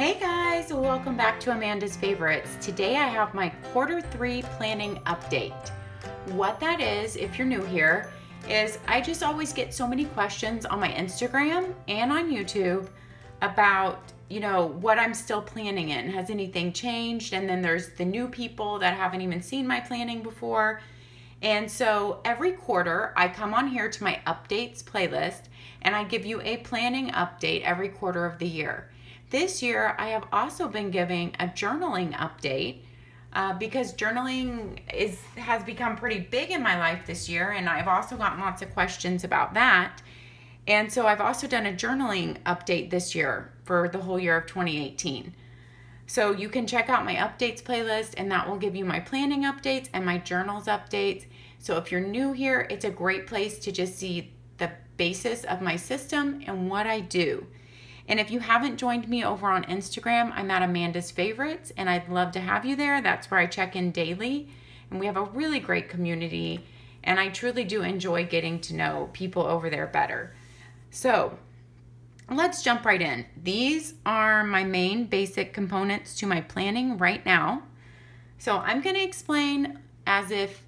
Hey guys, welcome back to Amanda's Favorites. Today I have my Q3 planning update. What that is, if you're new here, is I just always get so many questions on my Instagram and on YouTube about, what I'm still planning in. Has anything changed? And then there's the new people that haven't even seen my planning before. And so every quarter I come on here to my updates playlist and I give you a planning update every quarter of the year. This year, I have also been giving a journaling update because journaling has become pretty big in my life this year, and I've also gotten lots of questions about that. And so I've also done a journaling update this year for the whole year of 2018. So you can check out my updates playlist, and that will give you my planning updates and my journals updates. So if you're new here, it's a great place to just see the basis of my system and what I do. And if you haven't joined me over on Instagram, I'm at Amanda's Favorites, and I'd love to have you there. That's where I check in daily, and we have a really great community, and I truly do enjoy getting to know people over there better. So let's jump right in. These are my main basic components to my planning right now. So I'm going to explain as if,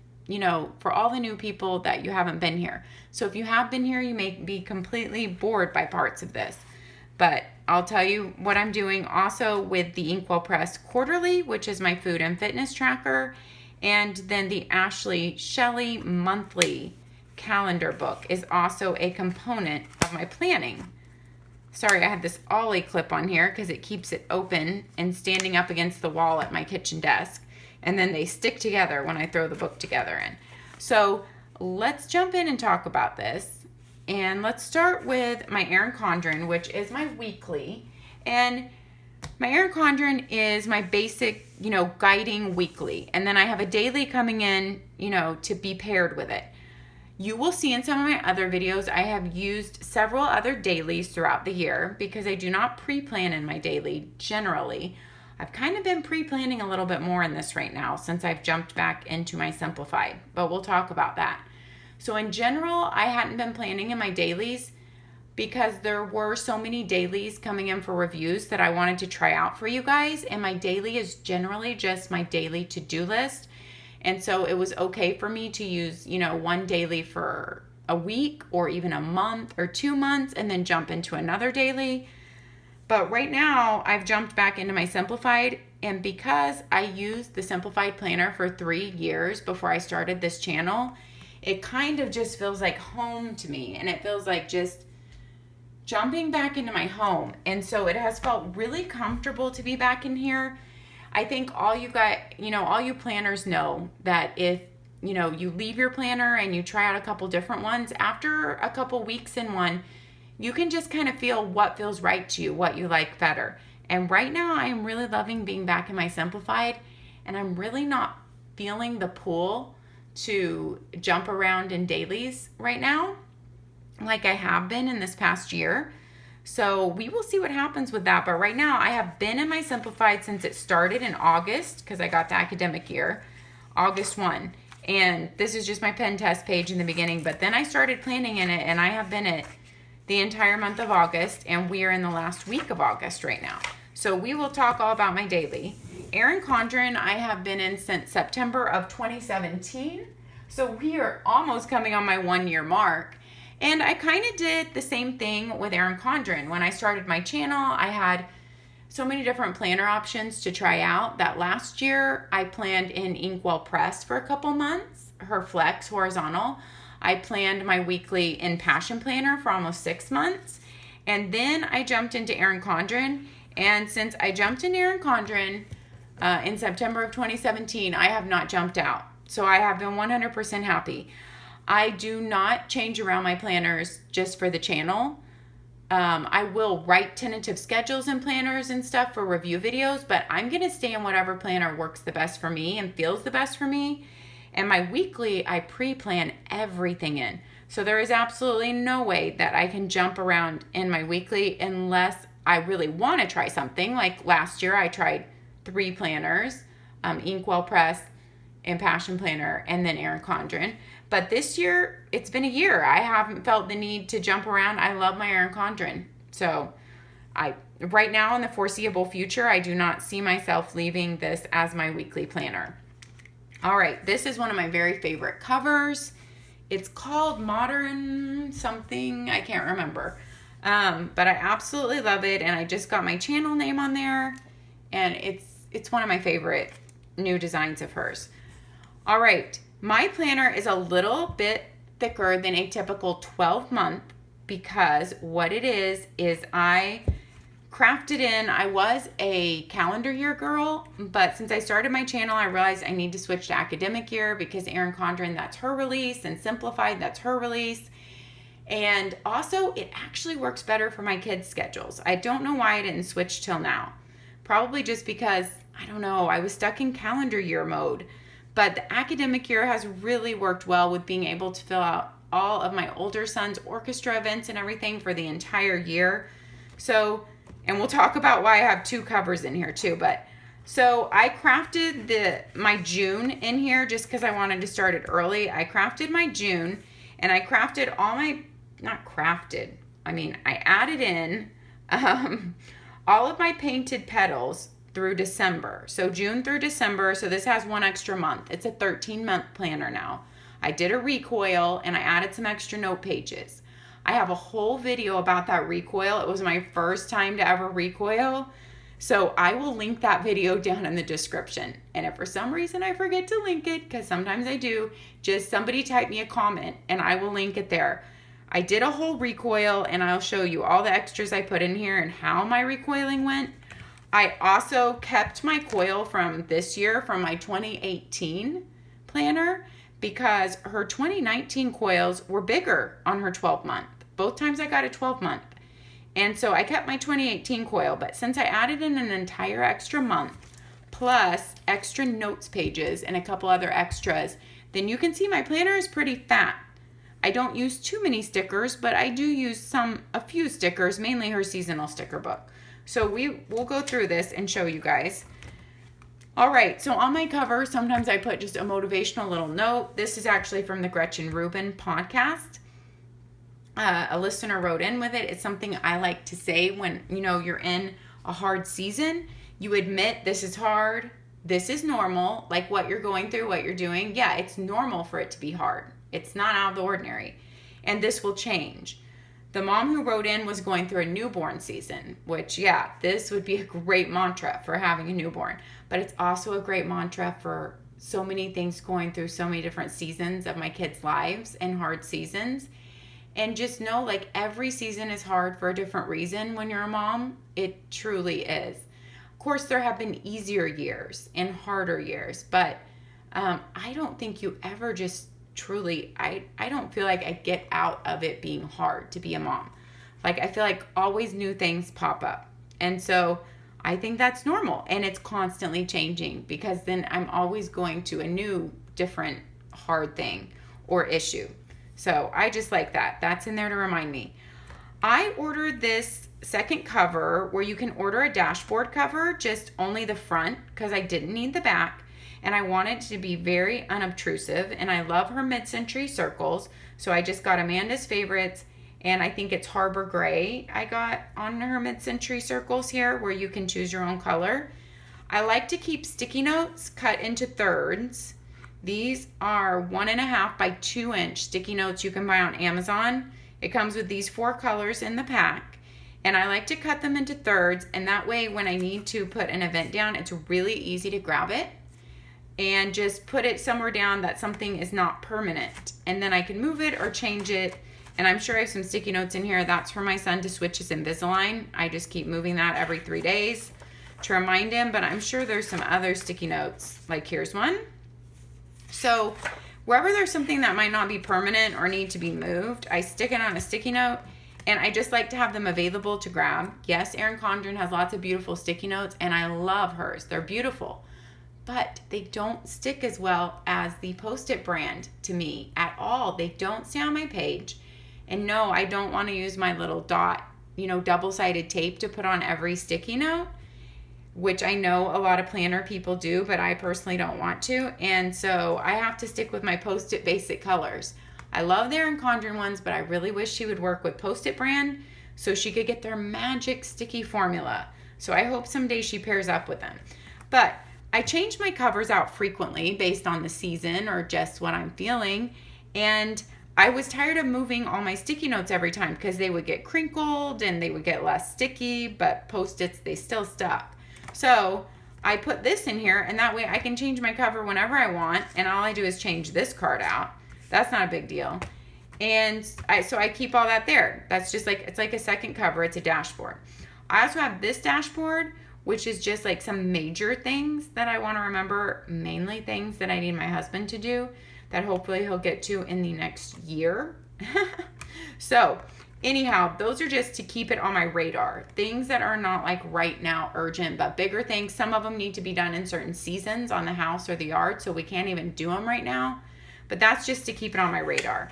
for all the new people that you haven't been here. So if you have been here, you may be completely bored by parts of this. But I'll tell you what I'm doing also with the InkWELL Press Quarterly, which is my food and fitness tracker. And then the SHELLY monthly calendar book is also a component of my planning. Sorry, I have this Ollie clip on here because it keeps it open and standing up against the wall at my kitchen desk. And then they stick together when I throw the book together in. So let's jump in and talk about this. And let's start with my ERIN CONDREN, which is my weekly. And my ERIN CONDREN is my basic, guiding weekly. And then I have a daily coming in, to be paired with it. You will see in some of my other videos, I have used several other dailies throughout the year because I do not pre-plan in my daily generally. I've kind of been pre-planning a little bit more in this right now since I've jumped back into my Simplified, but we'll talk about that. So in general, I hadn't been planning in my dailies because there were so many dailies coming in for reviews that I wanted to try out for you guys. And my daily is generally just my daily to-do list. And so it was okay for me to use, one daily for a week or even a month or 2 months and then jump into another daily. But right now I've jumped back into my Simplified. And because I used the Simplified planner for 3 years before I started this channel, it kind of just feels like home to me, and it feels like just jumping back into my home. And so it has felt really comfortable to be back in here. I think all you planners know that if, you leave your planner and you try out a couple different ones, after a couple weeks in one, you can just kind of feel what feels right to you, what you like better. And right now I am really loving being back in my Simplified, and I'm really not feeling the pull to jump around in dailies right now like I have been in this past year. So we will see what happens with that. But right now I have been in my Simplified since it started in August because I got the academic year, August 1. And this is just my pen test page in the beginning. But then I started planning in it, and I have been it the entire month of August, and we are in the last week of August right now. So we will talk all about my daily. ERIN CONDREN I have been in since September of 2017. So we are almost coming on my 1-year mark. And I kind of did the same thing with ERIN CONDREN. When I started my channel, I had so many different planner options to try out that last year I planned in InkWELL Press for a couple months, her Flex horizontal. I planned my weekly in Passion Planner for almost 6 months. And then I jumped into ERIN CONDREN. And since I jumped into ERIN CONDREN in September of 2017, I have not jumped out. So I have been 100% happy. I do not change around my planners just for the channel. I will write tentative schedules and planners and stuff for review videos, but I'm going to stay in whatever planner works the best for me and feels the best for me. And my weekly, I pre-plan everything in. So there is absolutely no way that I can jump around in my weekly unless I really want to try something. Like last year, I tried 3 planners, InkWELL Press and Passion Planner, and then ERIN CONDREN. But this year, it's been a year. I haven't felt the need to jump around. I love my ERIN CONDREN. So Right now in the foreseeable future, I do not see myself leaving this as my weekly planner. All right, this is one of my very favorite covers. It's called Modern something, I can't remember. But I absolutely love it, and I just got my channel name on there, and it's one of my favorite new designs of hers. All right, my planner is a little bit thicker than a typical 12-month because what it is I crafted in. I was a calendar year girl, but since I started my channel, I realized I need to switch to academic year because ERIN CONDREN, that's her release, and SIMPLIFIED, that's her release. And also, it actually works better for my kids' schedules. I don't know why I didn't switch till now. Probably just because, I don't know, I was stuck in calendar year mode. But the academic year has really worked well with being able to fill out all of my older son's orchestra events and everything for the entire year. So, and we'll talk about why I have two covers in here too. But so I crafted my June in here just because I wanted to start it early. I crafted my June, and I crafted all my, not crafted, I mean, I added in all of my painted petals through December. So June through December. So this has one extra month. It's a 13-month planner now. I did a recoil, and I added some extra note pages. I have a whole video about that recoil. It was my first time to ever recoil. So I will link that video down in the description. And if for some reason I forget to link it, because sometimes I do, just somebody type me a comment and I will link it there. I did a whole recoil, and I'll show you all the extras I put in here and how my recoiling went. I also kept my coil from this year, from my 2018 planner, because her 2019 coils were bigger on her 12-month. Both times I got a 12-month. And so I kept my 2018 coil, but since I added in an entire extra month, plus extra notes pages and a couple other extras, then you can see my planner is pretty fat. I don't use too many stickers, but I do use a few stickers, mainly her seasonal sticker book. So we'll go through this and show you guys. All right, so on my cover, sometimes I put just a motivational little note. This is actually from the Gretchen Rubin podcast. A listener wrote in with it. It's something I like to say when, you're in a hard season. You admit this is hard. This is normal. Like what you're going through, what you're doing. Yeah, it's normal for it to be hard. It's not out of the ordinary. And this will change. The mom who wrote in was going through a newborn season, which, yeah, this would be a great mantra for having a newborn. But it's also a great mantra for so many things going through so many different seasons of my kids' lives and hard seasons. And just know, like, every season is hard for a different reason when you're a mom. It truly is. Of course, there have been easier years and harder years, but I don't think you ever just truly, I don't feel like I get out of it being hard to be a mom. Like, I feel like always new things pop up. And so I think that's normal, and it's constantly changing because then I'm always going to a new, different, hard thing or issue. So I just like that. That's in there to remind me. I ordered this second cover where you can order a dashboard cover, just only the front, because I didn't need the back. And I wanted it to be very unobtrusive. And I love her mid-century circles. So I just got Amanda's Favorites. And I think it's Harbor Gray I got on her mid-century circles here, where you can choose your own color. I like to keep sticky notes cut into thirds. These are 1.5 by 2 inch sticky notes you can buy on Amazon. It comes with these 4 colors in the pack. And I like to cut them into thirds. And that way, when I need to put an event down, it's really easy to grab it and just put it somewhere down that something is not permanent. And then I can move it or change it. And I'm sure I have some sticky notes in here. That's for my son to switch his Invisalign. I just keep moving that every 3 days to remind him. But I'm sure there's some other sticky notes. Like here's one. So wherever there's something that might not be permanent or need to be moved, I stick it on a sticky note, and I just like to have them available to grab. Yes, ERIN CONDREN has lots of beautiful sticky notes, and I love hers. They're beautiful, but they don't stick as well as the Post-it brand to me at all. They don't stay on my page. And no, I don't want to use my little dot, double-sided tape to put on every sticky note, which I know a lot of planner people do, but I personally don't want to. And so I have to stick with my Post-it basic colors. I love the ERIN CONDREN ones, but I really wish she would work with Post-it brand so she could get their magic sticky formula. So I hope someday she pairs up with them. But I change my covers out frequently based on the season or just what I'm feeling. And I was tired of moving all my sticky notes every time because they would get crinkled and they would get less sticky, but Post-its, they still stuck. So I put this in here, and that way I can change my cover whenever I want, and all I do is change this card out. That's not a big deal. And so I keep all that there. That's just like, it's like a second cover. It's a dashboard. I also have this dashboard, which is just like some major things that I want to remember, mainly things that I need my husband to do that hopefully he'll get to in the next year. So anyhow, those are just to keep it on my radar. Things that are not like right now urgent, but bigger things. Some of them need to be done in certain seasons on the house or the yard, so we can't even do them right now. But that's just to keep it on my radar.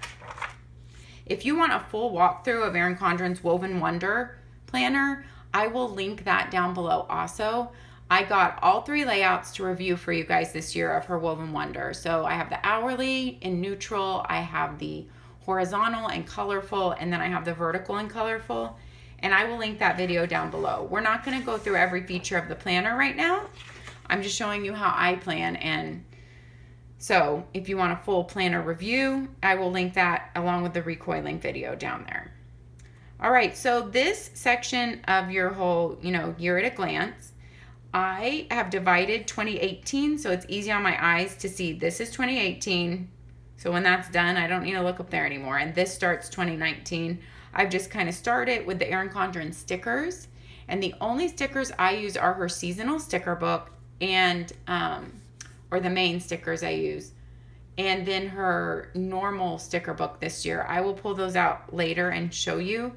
If you want a full walkthrough of ERIN CONDREN's Woven Wonder planner, I will link that down below also. I got all 3 layouts to review for you guys this year of her Woven Wonder. So I have the hourly in neutral, I have the horizontal and colorful, and then I have the vertical and colorful. And I will link that video down below. We're not going to go through every feature of the planner right now. I'm just showing you how I plan. And so if you want a full planner review, I will link that along with the recoiling video down there. All right, so this section of your whole, year at a glance, I have divided 2018, so it's easy on my eyes to see this is 2018. So when that's done, I don't need to look up there anymore. And this starts 2019. I've just kind of started with the ERIN CONDREN stickers. And the only stickers I use are her seasonal sticker book and, or the main stickers I use. And then her normal sticker book this year. I will pull those out later and show you.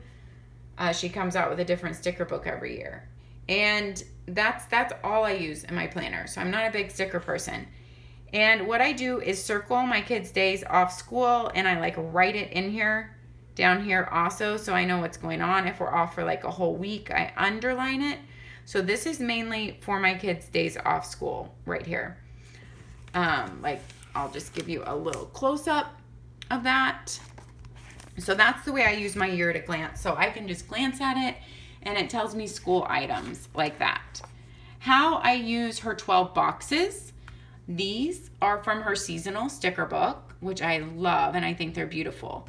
She comes out with a different sticker book every year. And that's all I use in my planner. So I'm not a big sticker person. And what I do is circle my kids' days off school, and I like write it in here, down here also, so I know what's going on. If we're off for like a whole week, I underline it. So this is mainly for my kids' days off school right here. Like I'll just give you a little close-up of that. So that's the way I use my year at a glance. So I can just glance at it and it tells me school items like that. How I use her 12 boxes. These are from her seasonal sticker book, which I love and I think they're beautiful.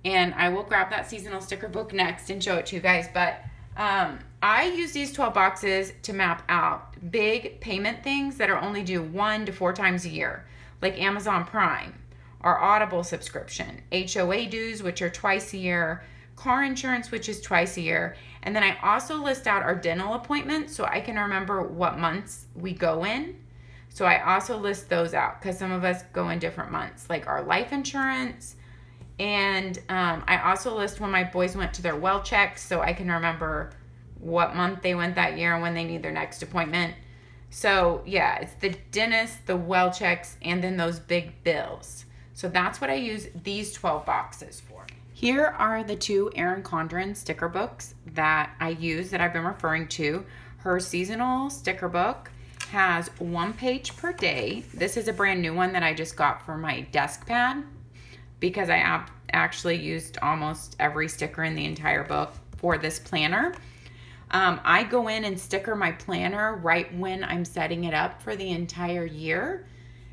And I will grab that seasonal sticker book next and show it to you guys. But I use these 12 boxes to map out big payment things that are only due 1 to 4 times a year, like Amazon Prime, our Audible subscription, HOA dues, which are twice a year, car insurance, which is twice a year. And then I also list out our dental appointments so I can remember what months we go in. So I also list those out because some of us go in different months, like our life insurance. And I also list when my boys went to their well checks so I can remember what month they went that year and when they need their next appointment. So yeah, it's the dentist, the well checks, and then those big bills. So that's what I use these 12 boxes for. Here are the 2 ERIN CONDREN sticker books that I use that I've been referring to. Her seasonal sticker book has 1 page per day. This is a brand new one that I just got for my desk pad because I actually used almost every sticker in the entire book for this planner. I go in and sticker my planner right when I'm setting it up for the entire year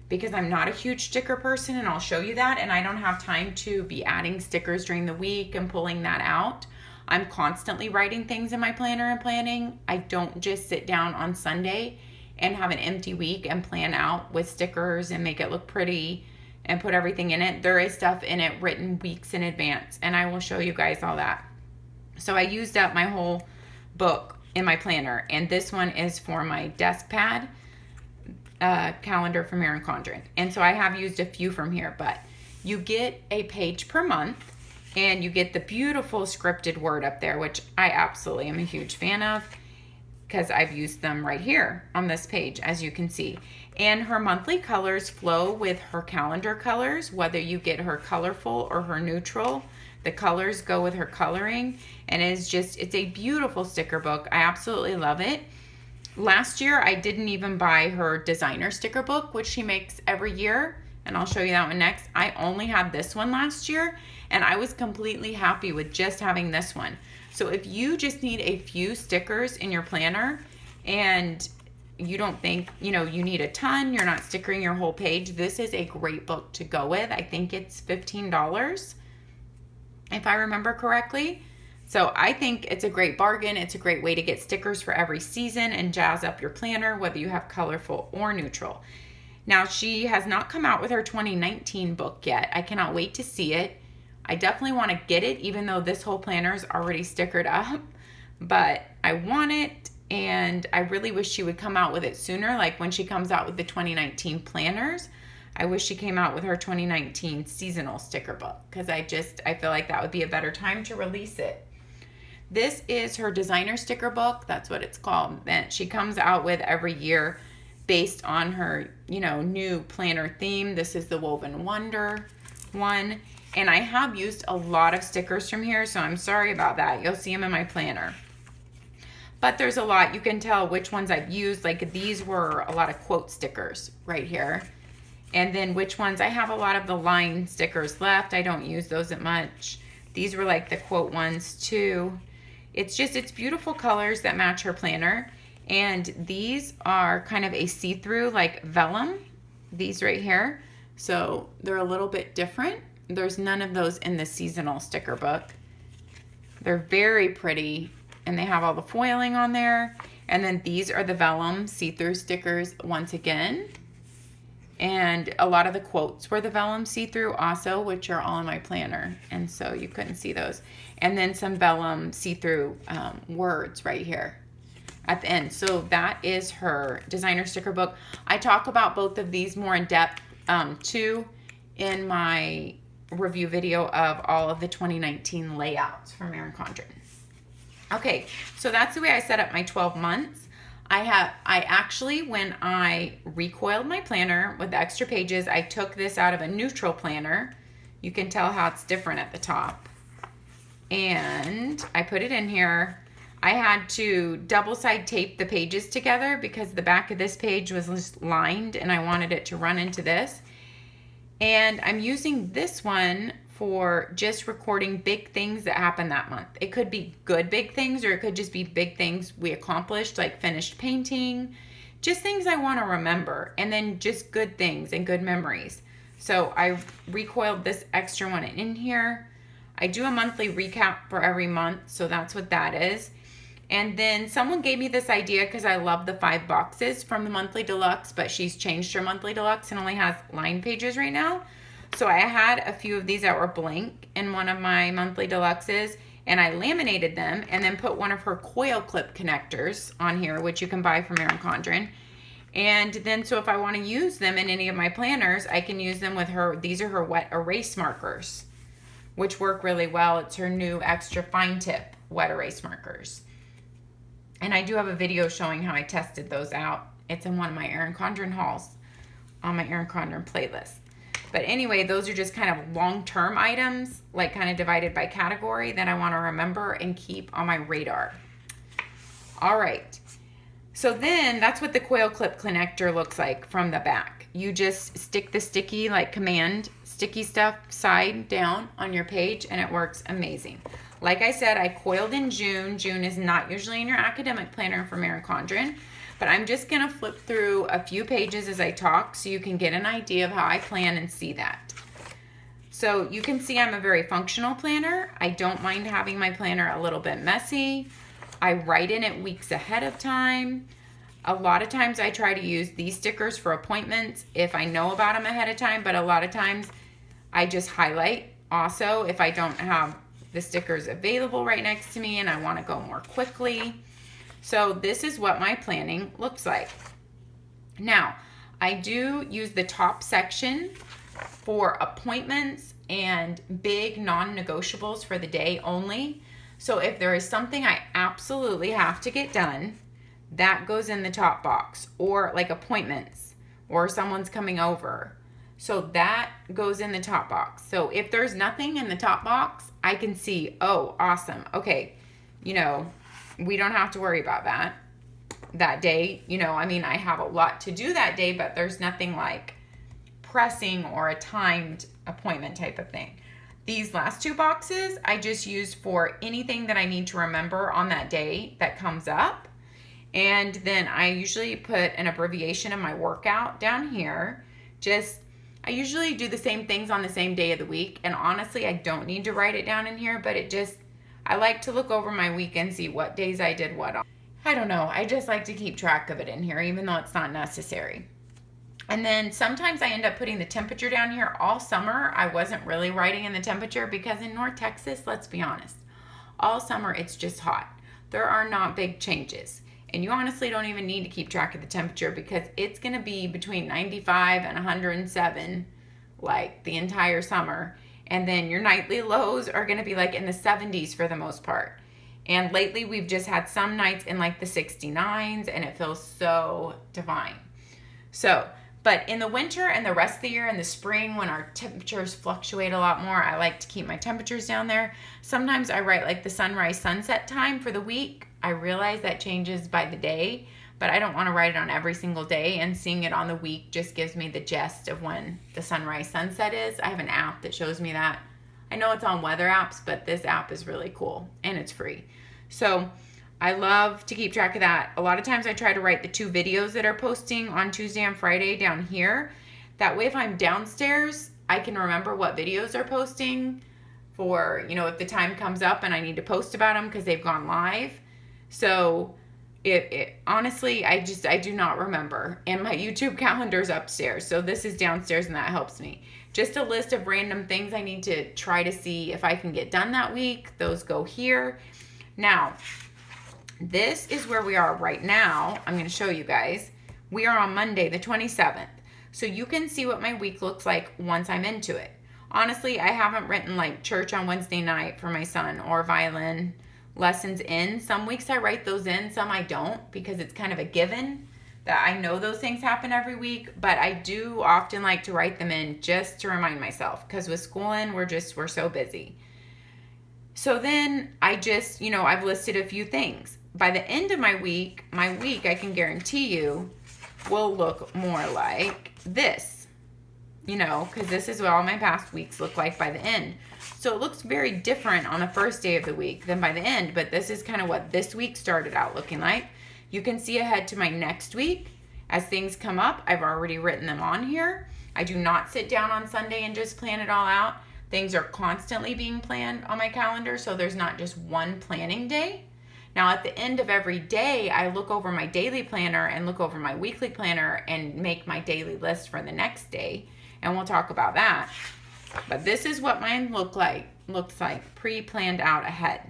because I'm not a huge sticker person, and I'll show you that, and I don't have time to be adding stickers during the week and pulling that out. I'm constantly writing things in my planner and planning. I don't just sit down on Sunday and have an empty week and plan out with stickers and make it look pretty and put everything in it. There is stuff in it written weeks in advance, and I will show you guys all that. So I used up my whole book in my planner, and this one is for my desk pad calendar from ERIN CONDREN. And so I have used a few from here, but you get a page per month and you get the beautiful scripted word up there, which I absolutely am a huge fan of because I've used them right here on this page, as you can see. And her monthly colors flow with her calendar colors, whether you get her colorful or her neutral. The colors go with her coloring, and it's a beautiful sticker book. I absolutely love it. Last year, I didn't even buy her designer sticker book, which she makes every year, and I'll show you that one next. I only had this one last year, and I was completely happy with just having this one. So if you just need a few stickers in your planner and you don't think, you need a ton, you're not stickering your whole page, this is a great book to go with. I think it's $15, if I remember correctly. So I think it's a great bargain. It's a great way to get stickers for every season and jazz up your planner, whether you have colorful or neutral. Now, she has not come out with her 2019 book yet. I cannot wait to see it. I definitely want to get it, even though this whole planner is already stickered up. But I want it, and I really wish she would come out with it sooner. Like when she comes out with the 2019 planners, I wish she came out with her 2019 seasonal sticker book, because I feel like that would be a better time to release it. This is her designer sticker book. That's what it's called. That she comes out with every year based on her, new planner theme. This is the Woven Wonder one. And I have used a lot of stickers from here, so I'm sorry about that. You'll see them in my planner. But there's a lot. You can tell which ones I've used. Like these were a lot of quote stickers right here. And then which ones, I have a lot of the line stickers left. I don't use those that much. These were like the quote ones too. It's beautiful colors that match her planner. And these are kind of a see-through, like vellum, these right here. So they're a little bit different. There's none of those in the seasonal sticker book. They're very pretty, and they have all the foiling on there. And then these are the vellum see-through stickers once again. And a lot of the quotes were the vellum see-through also, which are all in my planner. And so you couldn't see those. And then some vellum see-through words right here at the end. So that is her designer sticker book. I talk about both of these more in depth too in my review video of all of the 2019 layouts from ERIN CONDREN. Okay, so that's the way I set up my 12 months. I actually, when I recoiled my planner with the extra pages, I took this out of a neutral planner. You can tell how it's different at the top. And I put it in here. I had to double side tape the pages together because the back of this page was just lined and I wanted it to run into this. And I'm using this one for just recording big things that happened that month. It could be good big things, or it could just be big things we accomplished, like finished painting, just things I want to remember, and then just good things and good memories. So I recoiled this extra one in here. I do a monthly recap for every month, so that's what that is. And then someone gave me this idea because I love the 5 boxes from the monthly deluxe, but she's changed her monthly deluxe and only has line pages right now. So I had a few of these that were blank in one of my monthly deluxes, and I laminated them and then put one of her coil clip connectors on here, which you can buy from ERIN CONDREN. And then so if I want to use them in any of my planners, I can use them with her. These are her wet erase markers, which work really well. It's her new extra fine tip wet erase markers. And I do have a video showing how I tested those out. It's in one of my ERIN CONDREN hauls on my ERIN CONDREN playlist. But anyway, those are just kind of long-term items, like kind of divided by category that I want to remember and keep on my radar. All right. So then that's what the coil clip connector looks like from the back. You just stick the sticky, like command sticky stuff side down on your page, and it works amazing. Like I said, I coiled in June. June is not usually in your academic planner from ERIN CONDREN, but I'm just going to flip through a few pages as I talk so you can get an idea of how I plan and see that. So you can see I'm a very functional planner. I don't mind having my planner a little bit messy. I write in it weeks ahead of time. A lot of times I try to use these stickers for appointments if I know about them ahead of time, but a lot of times I just highlight also if I don't have the stickers available right next to me and I want to go more quickly. So this is what my planning looks like. Now, I do use the top section for appointments and big non-negotiables for the day only. So if there is something I absolutely have to get done, that goes in the top box, or like appointments or someone's coming over. So that goes in the top box. So if there's nothing in the top box, I can see, oh, awesome. Okay, we don't have to worry about that day. I mean, I have a lot to do that day, but there's nothing like pressing or a timed appointment type of thing. These last two boxes I just use for anything that I need to remember on that day that comes up. And then I usually put an abbreviation of my workout down here. I usually do the same things on the same day of the week. And honestly, I don't need to write it down in here, but I like to look over my week and see what days I did what on. I don't know. I just like to keep track of it in here, even though it's not necessary. And then sometimes I end up putting the temperature down here. All summer, I wasn't really writing in the temperature because in North Texas, let's be honest, all summer it's just hot. There are not big changes. And you honestly don't even need to keep track of the temperature because it's going to be between 95 and 107 like the entire summer. And then your nightly lows are going to be like in the 70s for the most part. And lately we've just had some nights in like the 69s and it feels so divine. But in the winter and the rest of the year, in the spring, when our temperatures fluctuate a lot more, I like to keep my temperatures down there. Sometimes I write like the sunrise sunset time for the week. I realize that changes by the day, but I don't want to write it on every single day, and seeing it on the week just gives me the gist of when the sunrise sunset is. I have an app that shows me that. I know it's on weather apps, but this app is really cool and it's free. So I love to keep track of that. A lot of times I try to write the 2 videos that are posting on Tuesday and Friday down here. That way if I'm downstairs, I can remember what videos are posting for, if the time comes up and I need to post about them because they've gone live. So honestly, I do not remember. And my YouTube calendar's upstairs. So this is downstairs and that helps me. Just a list of random things I need to try to see if I can get done that week. Those go here. Now, this is where we are right now. I'm going to show you guys. We are on Monday, the 27th. So you can see what my week looks like once I'm into it. Honestly, I haven't written like church on Wednesday night for my son or violin lessons in. Some weeks I write those in, some I don't, because it's kind of a given that I know those things happen every week. But I do often like to write them in just to remind myself, because with schooling, we're so busy. So then I just, I've listed a few things. By the end of my week, I can guarantee you will look more like this, because this is what all my past weeks look like by the end. So it looks very different on the first day of the week than by the end, but this is kind of what this week started out looking like. You can see ahead to my next week. As things come up, I've already written them on here. I do not sit down on Sunday and just plan it all out. Things are constantly being planned on my calendar, so there's not just one planning day. Now, at the end of every day, I look over my daily planner and look over my weekly planner and make my daily list for the next day, and we'll talk about that. But this is what mine looks like pre-planned out ahead.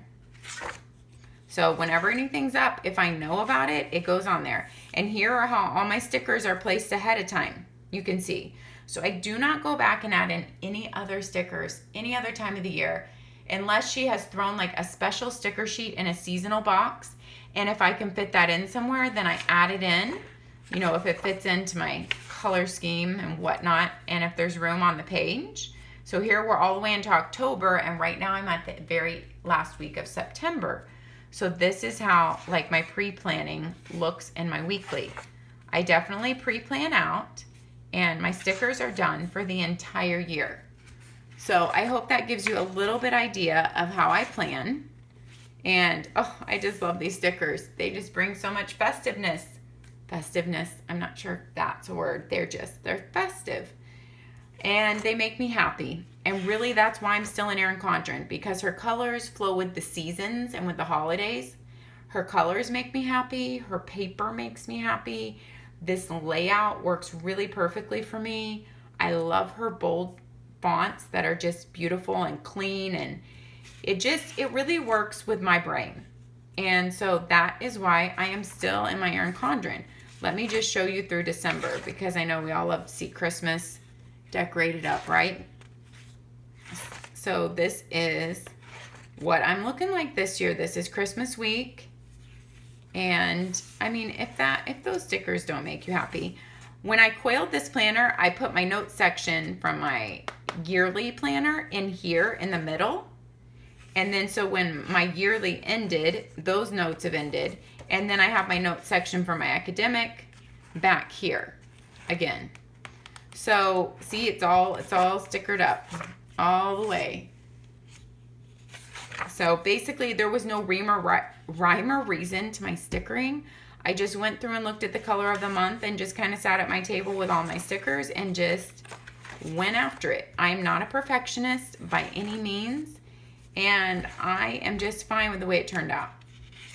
So whenever anything's up, if I know about it, it goes on there. And here are how all my stickers are placed ahead of time. You can see. So I do not go back and add in any other stickers any other time of the year, unless she has thrown like a special sticker sheet in a seasonal box. And if I can fit that in somewhere, then I add it in, if it fits into my color scheme and whatnot, and if there's room on the page. So here we're all the way into October, and right now I'm at the very last week of September. So this is how like my pre-planning looks in my weekly. I definitely pre-plan out, and my stickers are done for the entire year. So I hope that gives you a little bit idea of how I plan. And I just love these stickers. They just bring so much festiveness. I'm not sure if that's a word. They're festive. And they make me happy. And really that's why I'm still in ERIN CONDREN, because her colors flow with the seasons and with the holidays. Her colors make me happy. Her paper makes me happy. This layout works really perfectly for me. I love her bold fonts that are just beautiful and clean, and it really works with my brain. And so that is why I am still in my ERIN CONDREN. Let me just show you through December, because I know we all love to see Christmas decorated up, right? So this is what I'm looking like this year. This is Christmas week. And I mean, if those stickers don't make you happy, when I coiled this planner, I put my notes section from my yearly planner in here in the middle. And then so when my yearly ended, those notes have ended. And then I have my notes section for my academic back here again. So see, it's all stickered up all the way. So basically there was no rhyme or reason to my stickering. I just went through and looked at the color of the month and just kind of sat at my table with all my stickers and just went after it. I'm not a perfectionist by any means, and I am just fine with the way it turned out.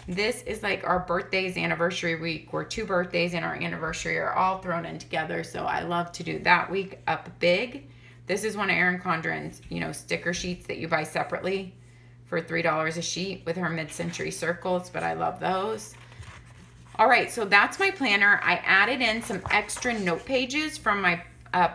This is like our birthdays, anniversary week, where 2 birthdays and our anniversary are all thrown in together. So I love to do that week up big. This is one of ERIN CONDREN's, sticker sheets that you buy separately for $3 a sheet with her mid-century circles, but I love those. All right, so that's my planner. I added in some extra note pages from my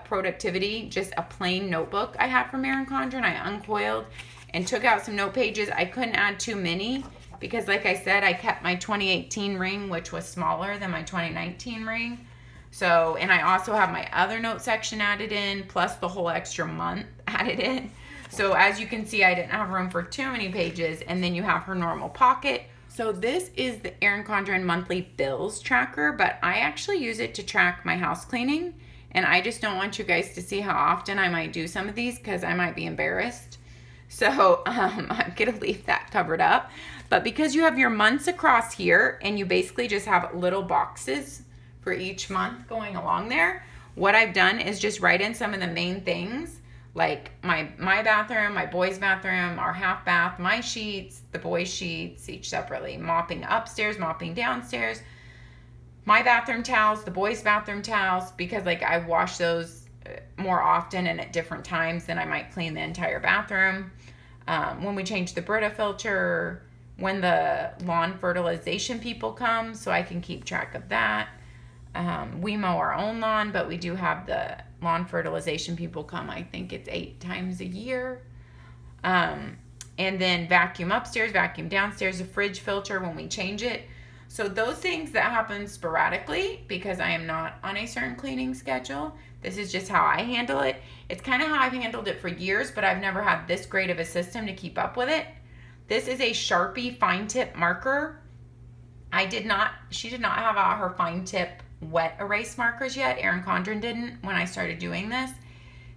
productivity, just a plain notebook I had from ERIN CONDREN. I uncoiled and took out some note pages. I couldn't add too many because, like I said, I kept my 2018 ring, which was smaller than my 2019 ring. So, and I also have my other note section added in, plus the whole extra month added in. So as you can see, I didn't have room for too many pages. And then you have her normal pocket. So this is the ERIN CONDREN monthly bills tracker, but I actually use it to track my house cleaning. And I just don't want you guys to see how often I might do some of these because I might be embarrassed. So I'm gonna leave that covered up. But because you have your months across here and you basically just have little boxes for each month going along there, what I've done is just write in some of the main things, like my bathroom, my boys' bathroom, our half bath, my sheets, the boys' sheets, each separately, mopping upstairs, mopping downstairs, my bathroom towels, the boys' bathroom towels, because like I wash those more often and at different times than I might clean the entire bathroom. When we change the Brita filter, when the lawn fertilization people come, so I can keep track of that. We mow our own lawn, but we do have the lawn fertilization people come. I think it's 8 times a year. And then vacuum upstairs, vacuum downstairs, a fridge filter when we change it. So those things that happen sporadically because I am not on a certain cleaning schedule. This is just how I handle it. It's kind of how I've handled it for years, but I've never had this great of a system to keep up with it. This is a Sharpie fine tip marker. She did not have her fine tip wet erase markers yet. ERIN CONDREN didn't when I started doing this.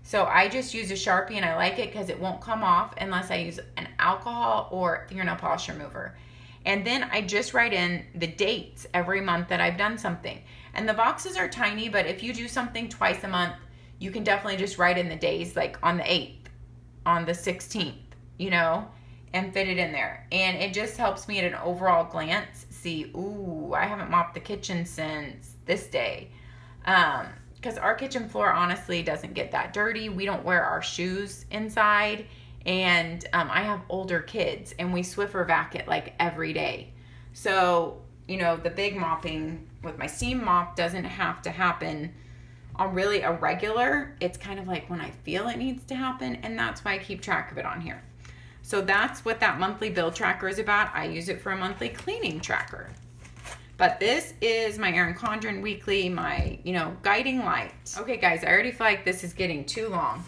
So I just use a Sharpie and I like it because it won't come off unless I use an alcohol or fingernail polish remover. And then I just write in the dates every month that I've done something. And the boxes are tiny, but if you do something twice a month, you can definitely just write in the days, like on the 8th, on the 16th, and fit it in there. And it just helps me at an overall glance see, ooh, I haven't mopped the kitchen since this day. Because our kitchen floor honestly doesn't get that dirty. We don't wear our shoes inside. And I have older kids and we Swiffer vac it like every day. So, the big mopping with my steam mop doesn't have to happen on really a regular. It's kind of like when I feel it needs to happen, and that's why I keep track of it on here. So that's what that monthly bill tracker is about. I use it for a monthly cleaning tracker. But this is my ERIN CONDREN weekly, my, guiding light. Okay, guys, I already feel like this is getting too long.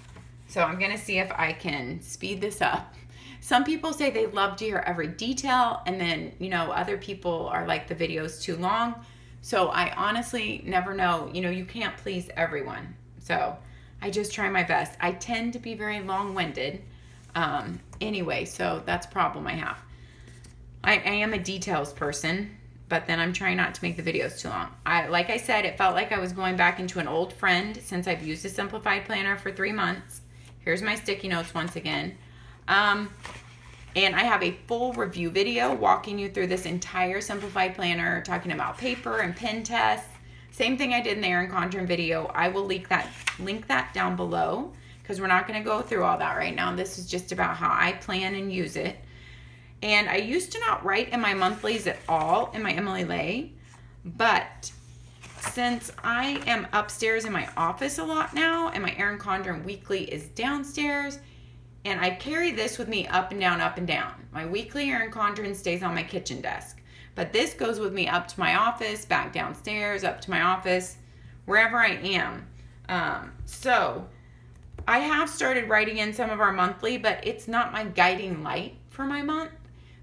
So I'm going to see if I can speed this up. Some people say they love to hear every detail, and then, other people are like, the video's too long. So I honestly never know. You can't please everyone. So I just try my best. I tend to be very long-winded. Anyway, so that's a problem I have. I am a details person, but then I'm trying not to make the videos too long. Like I said, it felt like I was going back into an old friend since I've used a Simplified planner for 3 months. Here's my sticky notes once again. And I have a full review video walking you through this entire Simplified planner, talking about paper and pen tests. Same thing I did in the ERIN CONDREN video. I will link that down below because we're not going to go through all that right now. This is just about how I plan and use it. And I used to not write in my monthlies at all in my Emily Lay, but since I am upstairs in my office a lot now and my ERIN CONDREN weekly is downstairs, and I carry this with me up and down, up and down. My weekly ERIN CONDREN stays on my kitchen desk, but this goes with me up to my office, back downstairs, up to my office, wherever I am. So I have started writing in some of our monthly, but it's not my guiding light for my month.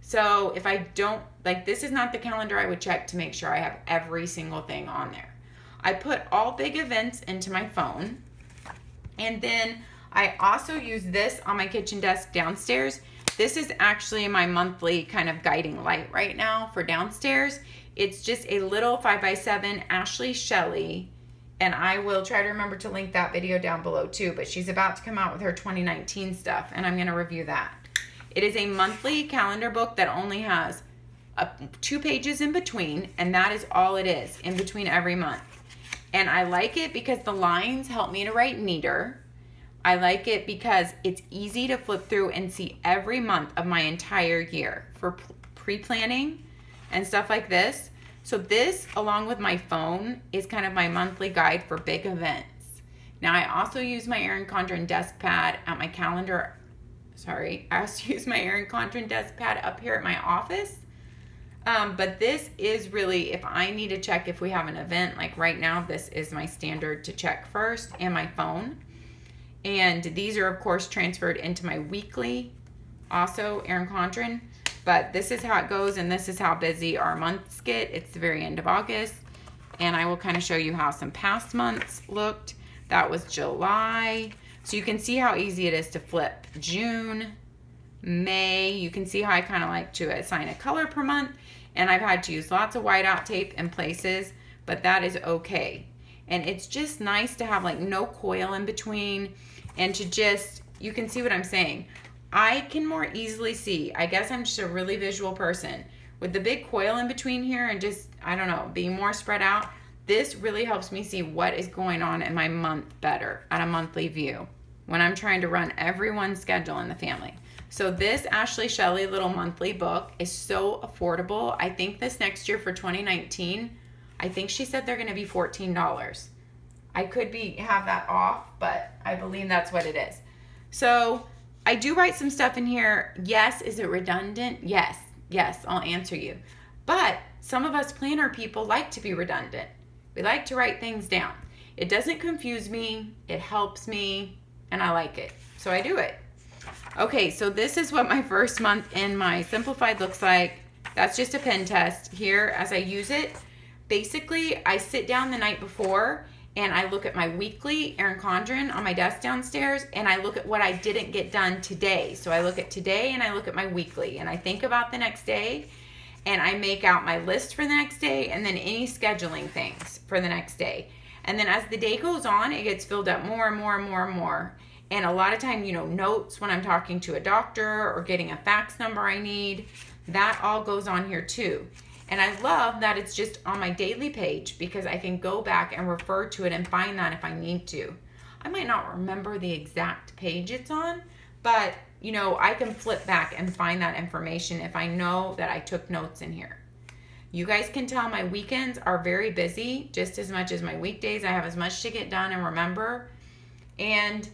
So if I don't, this is not the calendar I would check to make sure I have every single thing on there. I put all big events into my phone, and then I also use this on my kitchen desk downstairs This is actually my monthly kind of guiding light right now for downstairs. It's just a little 5x7 Ashley Shelley, and I will try to remember to link that video down below too, but she's about to come out with her 2019 stuff, and I'm going to review that. It is a monthly calendar book that only has 2 pages in between, and that is all it is in between every month. And I like it because the lines help me to write neater. I like it because it's easy to flip through and see every month of my entire year for pre-planning and stuff like this. So this, along with my phone, is kind of my monthly guide for big events. Now, I also use my ERIN CONDREN desk pad at my calendar. Sorry, I also use my ERIN CONDREN desk pad up here at my office. But this is really, if I need to check if we have an event, like right now, this is my standard to check first, and my phone. And these are, of course, transferred into my weekly, also ERIN CONDREN. But this is how it goes, and this is how busy our months get. It's the very end of August. And I will kind of show you how some past months looked. That was July. So you can see how easy it is to flip. June, May. You can see how I kind of like to assign a color per month. And I've had to use lots of whiteout tape in places, but that is okay. And it's just nice to have like no coil in between, and to just, you can see what I'm saying. I can more easily see, I guess I'm just a really visual person. With the big coil in between here and just, I don't know, being more spread out, this really helps me see what is going on in my month better at a monthly view when I'm trying to run everyone's schedule in the family. So this Ashley Shelley little monthly book is so affordable. I think this next year for 2019, I think she said they're going to be $14. I could have that off, but I believe that's what it is. So I do write some stuff in here. Yes, is it redundant? Yes, I'll answer you. But some of us planner people like to be redundant. We like to write things down. It doesn't confuse me, it helps me, and I like it. So I do it. Okay, so this is what my first month in my Simplified looks like. That's just a pen test here as I use it. Basically, I sit down the night before and I look at my weekly ERIN CONDREN on my desk downstairs, and I look at what I didn't get done today. So I look at today and I look at my weekly, and I think about the next day, and I make out my list for the next day, and then any scheduling things for the next day. And then as the day goes on, it gets filled up more and more and more and more. And a lot of time, you know, notes when I'm talking to a doctor or getting a fax number I need, that all goes on here too. And I love that it's just on my daily page because I can go back and refer to it and find that if I need to. I might not remember the exact page it's on, but you know, I can flip back and find that information if I know that I took notes in here. You guys can tell my weekends are very busy, just as much as my weekdays. I have as much to get done and remember. And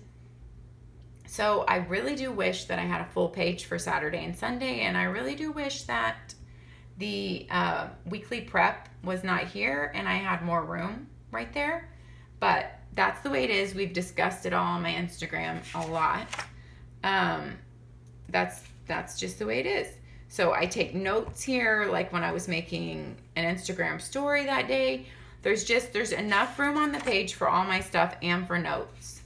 so I really do wish that I had a full page for Saturday and Sunday, and I really do wish that the weekly prep was not here and I had more room right there. But that's the way it is. We've discussed it all on my Instagram a lot. That's just the way it is. So I take notes here, like when I was making an Instagram story that day. There's enough room on the page for all my stuff and for notes.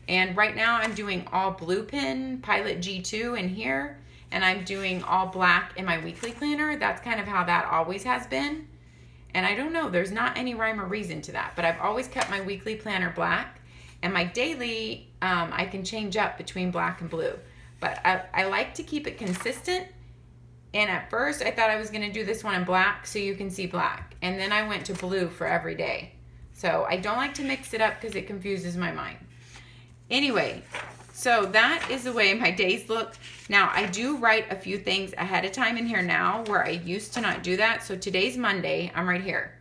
And right now I'm doing all blue pen Pilot G2 in here, and I'm doing all black in my weekly planner. That's kind of how that always has been. And I don't know, there's not any rhyme or reason to that, but I've always kept my weekly planner black, and my daily, I can change up between black and blue. But I like to keep it consistent. And at first I thought I was gonna do this one in black so you can see black. And then I went to blue for every day. So I don't like to mix it up because it confuses my mind. Anyway, so that is the way my days look. Now, I do write a few things ahead of time in here now where I used to not do that. So today's Monday, I'm right here.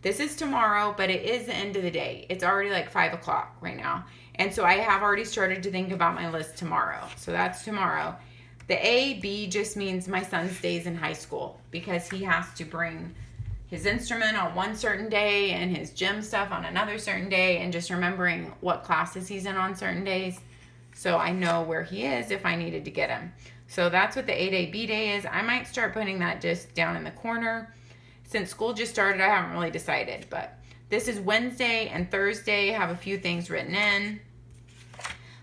This is tomorrow, but it is the end of the day. It's already like 5 o'clock right now. And so I have already started to think about my list tomorrow. So that's tomorrow. The A, B just means my son stays in high school because he has to bring his instrument on one certain day and his gym stuff on another certain day, and just remembering what classes he's in on certain days so I know where he is if I needed to get him. So that's what the 8A B day is. I might start putting that just down in the corner. Since school just started, I haven't really decided, but this is Wednesday and Thursday. I have a few things written in.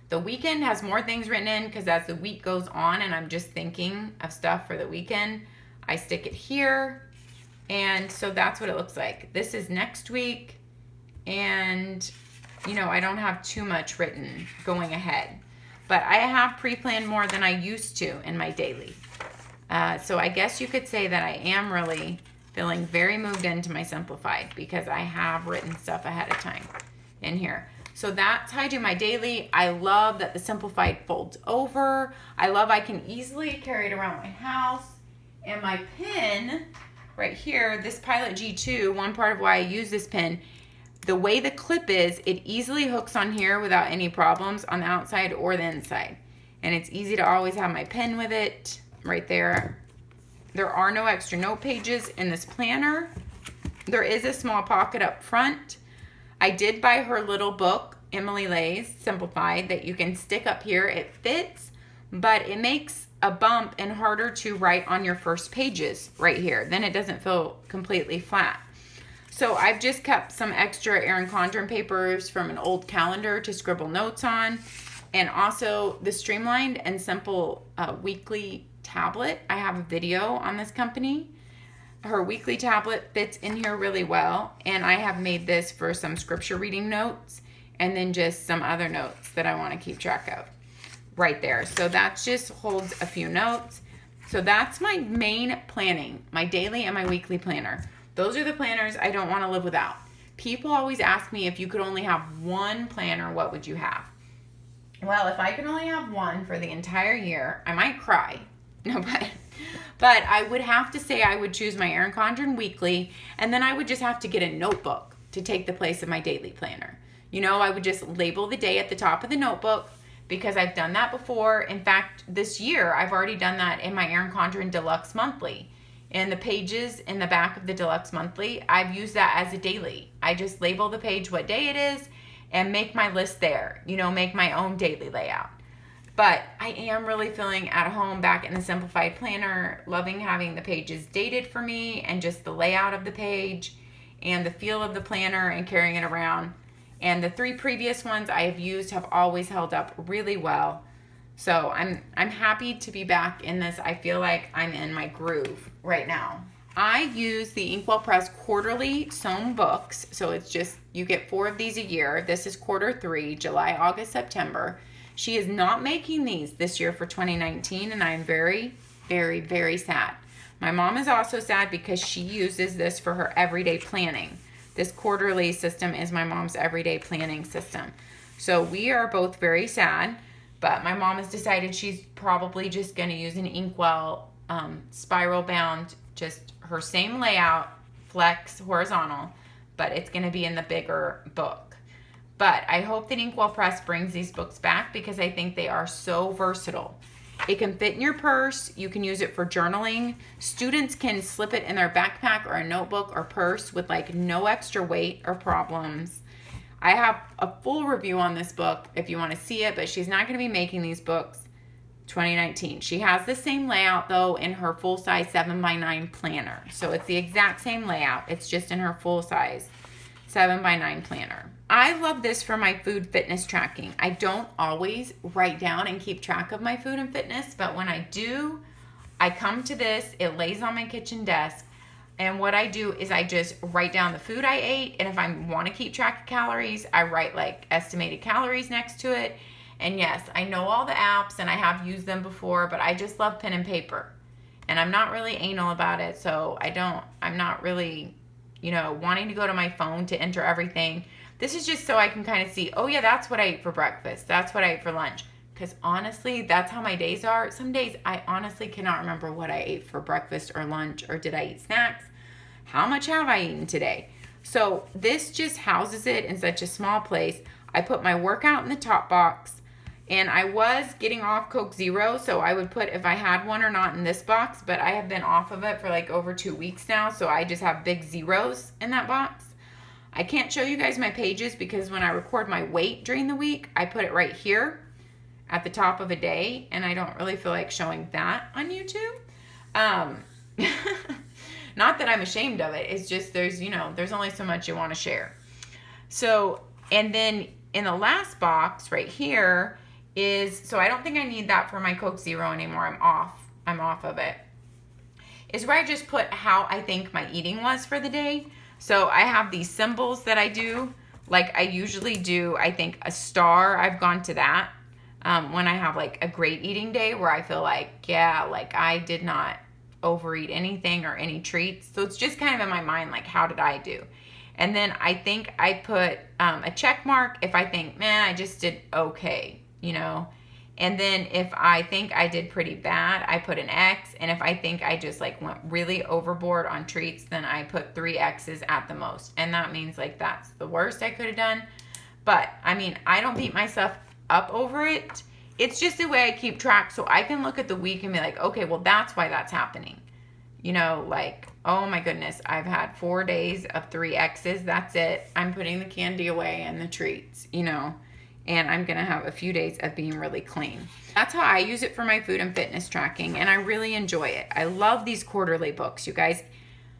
The weekend has more things written in because as the week goes on and I'm just thinking of stuff for the weekend, I stick it here. And so that's what it looks like. This is next week. And, you know, I don't have too much written going ahead. But I have pre-planned more than I used to in my daily. So I guess you could say that I am really feeling very moved into my Simplified because I have written stuff ahead of time in here. So that's how I do my daily. I love that the Simplified folds over. I love I can easily carry it around my house. And my pen right here, this Pilot G2, one part of why I use this pen, the way the clip is, it easily hooks on here without any problems on the outside or the inside. And it's easy to always have my pen with it right there. There are no extra note pages in this planner. There is a small pocket up front. I did buy her little book, Emily Lay's Simplified, that you can stick up here. It fits, but it makes a bump and harder to write on your first pages right here. Then it doesn't feel completely flat. So I've just kept some extra ERIN CONDREN papers from an old calendar to scribble notes on. And also the Streamlined and Simple weekly tablet. I have a video on this company. Her weekly tablet fits in here really well. And I have made this for some scripture reading notes and then just some other notes that I want to keep track of right there. So that just holds a few notes. So that's my main planning, my daily and my weekly planner. Those are the planners I don't want to live without. People always ask me if you could only have one planner, what would you have? Well, if I could only have one for the entire year, I might cry. No, but I would have to say I would choose my ERIN CONDREN weekly, and then I would just have to get a notebook to take the place of my daily planner. You know, I would just label the day at the top of the notebook because I've done that before. In fact, this year, I've already done that in my ERIN CONDREN Deluxe Monthly. And the pages in the back of the Deluxe Monthly, I've used that as a daily. I just label the page what day it is and make my list there. You know, make my own daily layout. But I am really feeling at home back in the Simplified planner, loving having the pages dated for me and just the layout of the page and the feel of the planner and carrying it around. And the 3 previous ones I have used have always held up really well. So I'm happy to be back in this. I feel like I'm in my groove right now. I use the InkWELL Press quarterly sewn books. So it's just, you get 4 of these a year. This is quarter 3, July, August, September. She is not making these this year for 2019, and I'm very, very, very sad. My mom is also sad because she uses this for her everyday planning. This quarterly system is my mom's everyday planning system. So we are both very sad. But my mom has decided she's probably just going to use an InkWELL spiral bound, just her same layout, flex, horizontal, but it's going to be in the bigger book. But I hope that InkWELL Press brings these books back because I think they are so versatile. It can fit in your purse. You can use it for journaling. Students can slip it in their backpack or a notebook or purse with like no extra weight or problems. I have a full review on this book if you want to see it, but she's not going to be making these books 2019. She has the same layout though in her full-size 7x9 planner. So it's the exact same layout. It's just in her full-size 7x9 planner. I love this for my food fitness tracking. I don't always write down and keep track of my food and fitness, but when I do, I come to this. It lays on my kitchen desk. And what I do is I just write down the food I ate. And if I want to keep track of calories, I write like estimated calories next to it. And yes, I know all the apps and I have used them before, but I just love pen and paper. And I'm not really anal about it. So I'm not really, wanting to go to my phone to enter everything. This is just so I can kind of see, oh yeah, that's what I ate for breakfast. That's what I ate for lunch. Because honestly, that's how my days are. Some days I honestly cannot remember what I ate for breakfast or lunch, or did I eat snacks? How much have I eaten today? So this just houses it in such a small place. I put my workout in the top box, and I was getting off Coke Zero, so I would put if I had one or not in this box, but I have been off of it for like over 2 weeks now, so I just have big zeros in that box. I can't show you guys my pages because when I record my weight during the week, I put it right here at the top of a day, and I don't really feel like showing that on YouTube. Not that I'm ashamed of it. It's just there's only so much you want to share. So, and then in the last box right here is, so I don't think I need that for my Coke Zero anymore. I'm off of it. Is where I just put how I think my eating was for the day. So I have these symbols that I do. Like I usually do, I think a star, I've gone to that when I have like a great eating day where I feel like, yeah, like I did not overeat anything or any treats. So it's just kind of in my mind, like how did I do? And then I think I put a check mark if I think, man, I just did okay, you know? And then if I think I did pretty bad, I put an X. And if I think I just like went really overboard on treats, then I put 3 X's at the most. And that means like that's the worst I could have done. But I mean, I don't beat myself up over it. It's just the way I keep track so I can look at the week and be like, okay, well, that's why that's happening. You know, like, oh my goodness, I've had 4 days of 3 X's. That's it. I'm putting the candy away and the treats, you know. And I'm going to have a few days of being really clean. That's how I use it for my food and fitness tracking, and I really enjoy it. I love these quarterly books, you guys.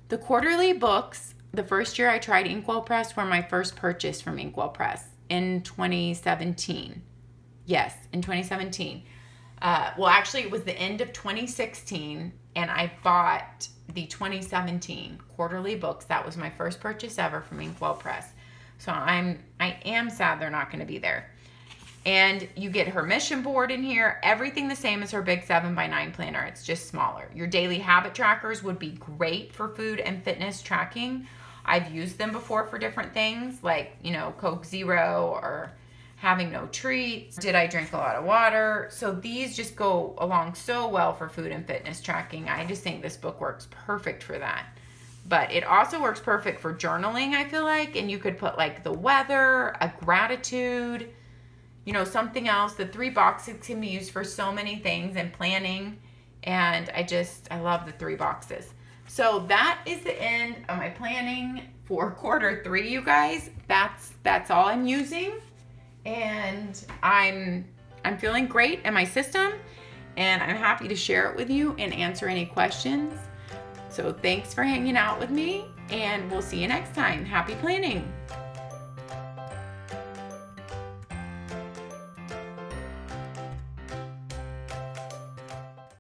The quarterly books, the first year I tried InkWELL Press were my first purchase from InkWELL Press in 2017. Yes, in 2017. Well, actually, it was the end of 2016, and I bought the 2017 quarterly books. That was my first purchase ever from InkWELL Press. So I am sad they're not going to be there. And you get her mission board in here. Everything the same as her big 7x9 planner. It's just smaller. Your daily habit trackers would be great for food and fitness tracking. I've used them before for different things like, you know, Coke Zero or having no treats. Did I drink a lot of water? So these just go along so well for food and fitness tracking. I just think this book works perfect for that. But it also works perfect for journaling, I feel like. And you could put like the weather, a gratitude, you know, something else. The 3 boxes can be used for so many things and planning. And I love the 3 boxes. So that is the end of my planning for quarter 3, you guys. That's all I'm using. And I'm feeling great in my system. And I'm happy to share it with you and answer any questions. So thanks for hanging out with me. And we'll see you next time. Happy planning.